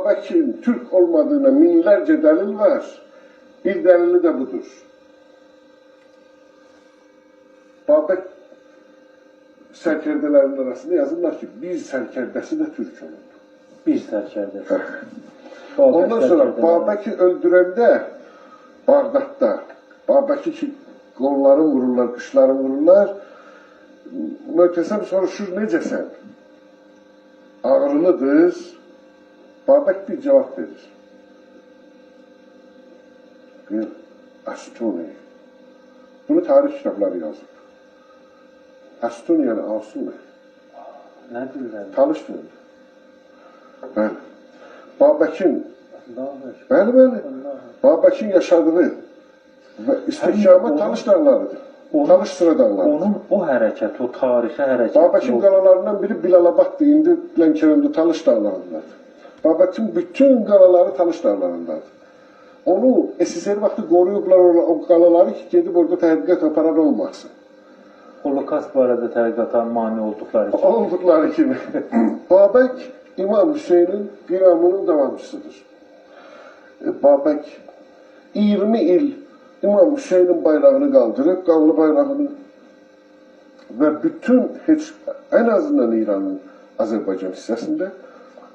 Babək'in Türk olmadığına minlərce delil var. Bir delili de budur. Babək sərkərdələrin arasında yazırlar ki, bir sərkərdəsi də Türk olurdu. Bir sərkərdəsi. Ondan sonra Babək'i öldürəndə Bağdatda, Babək'i ki, qollarını vururlar, qışlarını vururlar. Möhtəsəm soruşur, necəsən? Ağrılıdır. Babək bir cavab verir. Bir Astuni. Bunu tarih kitabları yazır. Astuni yani Asuni. Nə deyirlər? Tanışmıyor. Bəli. Babək'in bəli. Babək'in yaşadığı və istihkamət Talış dağlarıdır. Talış sıra dağlarıdır. Onun o hərəkət, o tarixi hərəkət. Babək'in qalalarından biri Bilalabaddır. İndi Lənkəranda Talış dağlarındadır. Babək'in bütün qalaları Talış dağlarındadır. Onu SSR vaxtı qoruyublar o qalaları ki, gedib orada tədqiqat aparan olmasın. Holokaust barədə tədqiqata mane olduqları kimi. Olduqları kimi. Babək İmam Hüseynin qiyamının davamçısıdır. Babək 20 il İmam Hüseynin bayrağını qaldırıb, qanlı bayrağını və bütün, en azından İranın Azərbaycan hissəsində